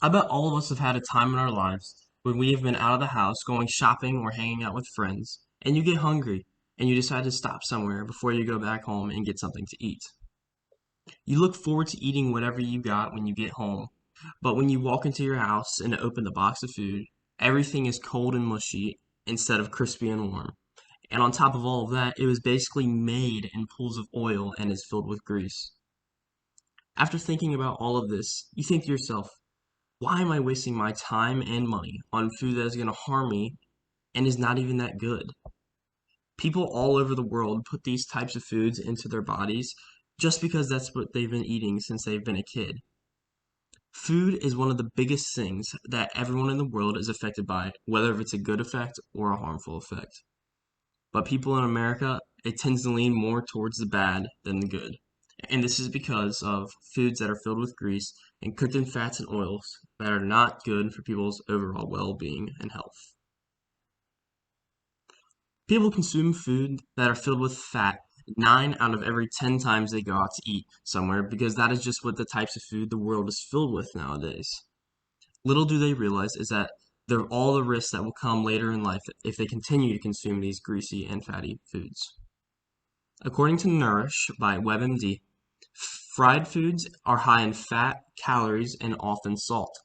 I bet all of us have had a time in our lives when we have been out of the house, going shopping or hanging out with friends, and you get hungry and you decide to stop somewhere before you go back home and get something to eat. You look forward to eating whatever you got when you get home, but when you walk into your house and open the box of food, everything is cold and mushy instead of crispy and warm. And on top of all of that, it was basically made in pools of oil and is filled with grease. After thinking about all of this, you think to yourself, why am I wasting my time and money on food that is going to harm me and is not even that good? People all over the world put these types of foods into their bodies just because that's what they've been eating since they've been a kid. Food is one of the biggest things that everyone in the world is affected by, whether it's a good effect or a harmful effect. But people in America, it tends to lean more towards the bad than the good. And this is because of foods that are filled with grease and cooked in fats and oils that are not good for people's overall well-being and health. People consume food that are filled with fat 9 out of every 10 times they go out to eat somewhere because that is just what the types of food the world is filled with nowadays. Little do they realize is that they're all the risks that will come later in life if they continue to consume these greasy and fatty foods. According to Nourish by WebMD, fried foods are high in fat, calories, and often salt.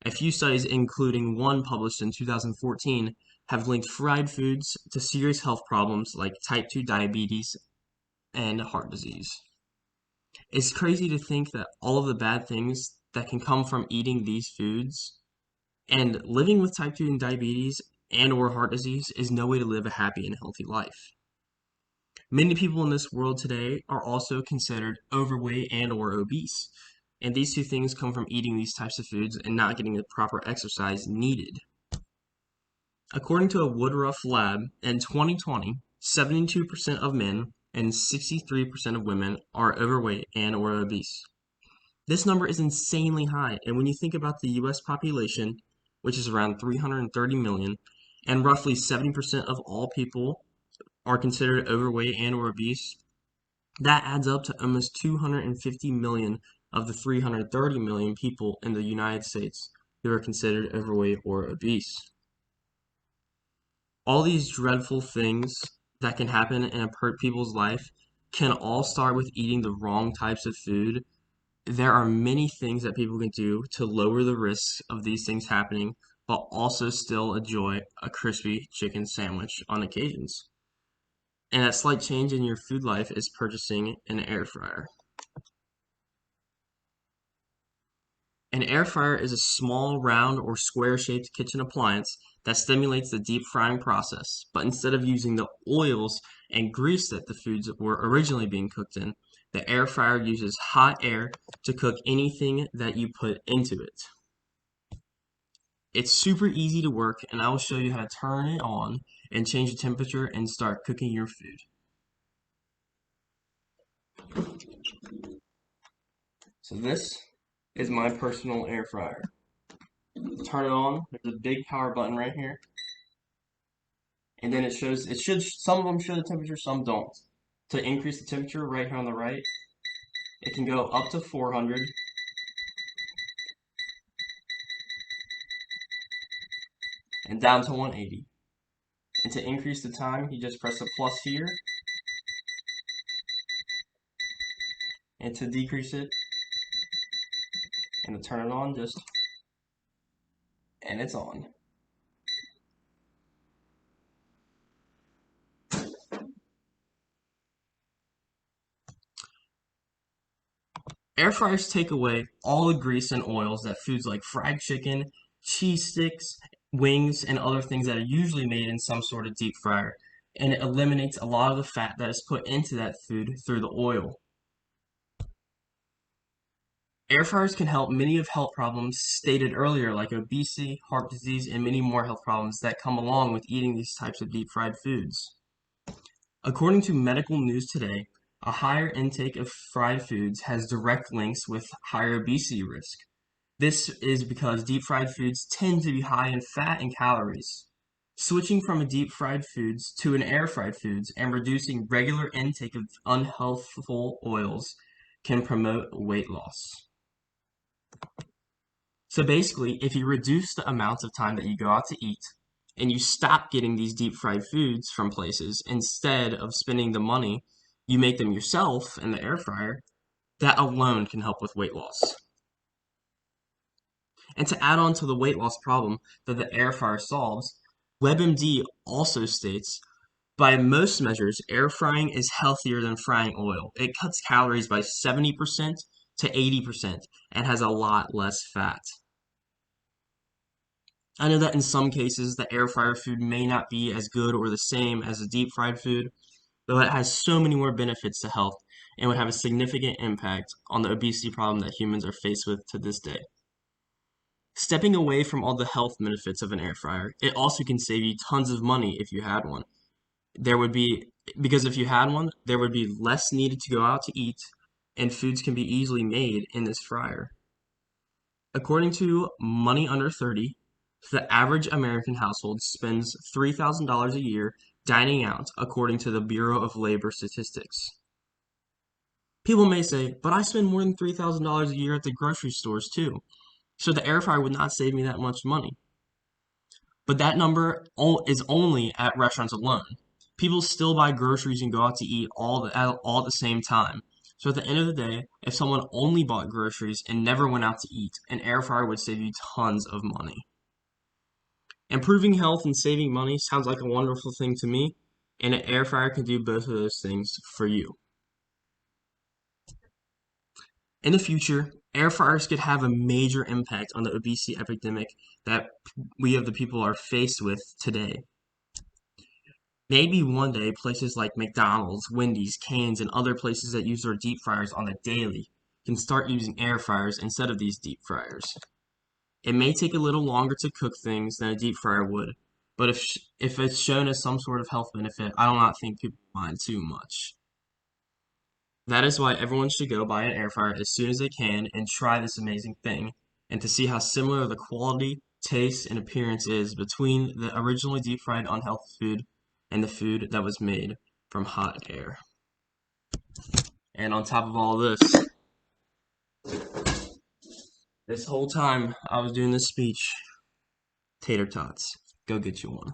A few studies, including one published in 2014, have linked fried foods to serious health problems like type 2 diabetes and heart disease. It's crazy to think that all of the bad things that can come from eating these foods and living with type 2 and diabetes and or heart disease is no way to live a happy and healthy life. Many people in this world today are also considered overweight and or obese. And these two things come from eating these types of foods and not getting the proper exercise needed. According to a Woodruff lab, in 2020, 72% of men and 63% of women are overweight and or obese. This number is insanely high, and when you think about the US population, which is around 330 million, and roughly 70% of all people are considered overweight and or obese, that adds up to almost 250 million of the 330 million people in the United States who are considered overweight or obese. All these dreadful things that can happen in a people's life can all start with eating the wrong types of food. There are many things that people can do to lower the risks of these things happening, but also still enjoy a crispy chicken sandwich on occasions. And that slight change in your food life is purchasing an air fryer. An air fryer is a small, round, or square-shaped kitchen appliance that stimulates the deep frying process, but instead of using the oils and grease that the foods were originally being cooked in, the air fryer uses hot air to cook anything that you put into it. It's super easy to work, and I will show you how to turn it on and change the temperature and start cooking your food. So this is my personal air fryer. Turn it on. There's a big power button right here. And then some of them show the temperature, some don't. To increase the temperature right here on the right, it can go up to 400 and down to 180. And to increase the time, you just press the plus here. And to decrease it and to turn it on, and it's on. Air fryers take away all the grease and oils that foods like fried chicken, cheese sticks, wings, and other things that are usually made in some sort of deep fryer, and it eliminates a lot of the fat that is put into that food through the oil. Air fryers can help many of health problems stated earlier, like obesity, heart disease, and many more health problems that come along with eating these types of deep fried foods. According to Medical News Today, a higher intake of fried foods has direct links with higher obesity risk. This is because deep fried foods tend to be high in fat and calories. Switching from a deep fried foods to an air fried foods and reducing regular intake of unhealthful oils can promote weight loss. So basically, if you reduce the amount of time that you go out to eat and you stop getting these deep fried foods from places instead of spending the money, you make them yourself in the air fryer, that alone can help with weight loss. And to add on to the weight loss problem that the air fryer solves, WebMD also states by most measures, air frying is healthier than frying oil. It cuts calories by 70% to 80% and has a lot less fat. I know that in some cases, the air fryer food may not be as good or the same as a deep fried food, though it has so many more benefits to health and would have a significant impact on the obesity problem that humans are faced with to this day. Stepping away from all the health benefits of an air fryer, it also can save you tons of money if you had one. There would be, because if you had one, there would be less needed to go out to eat, and foods can be easily made in this fryer. According to Money Under 30, the average American household spends $3,000 a year dining out, according to the Bureau of Labor Statistics. People may say, but I spend more than $3,000 a year at the grocery stores too, so the air fryer would not save me that much money. But that number is only at restaurants alone. People still buy groceries and go out to eat all at the same time. So at the end of the day, if someone only bought groceries and never went out to eat, an air fryer would save you tons of money. Improving health and saving money sounds like a wonderful thing to me, and an air fryer can do both of those things for you. In the future, air fryers could have a major impact on the obesity epidemic that we of the people are faced with today. Maybe one day places like McDonald's, Wendy's, Cane's, and other places that use their deep fryers on the daily can start using air fryers instead of these deep fryers. It may take a little longer to cook things than a deep fryer would, but if it's shown as some sort of health benefit, I do not think people mind too much. That is why everyone should go buy an air fryer as soon as they can and try this amazing thing, and to see how similar the quality, taste, and appearance is between the originally deep fried unhealthy food and the food that was made from hot air. And on top of all this whole time I was doing this speech, tater tots. Go get you one.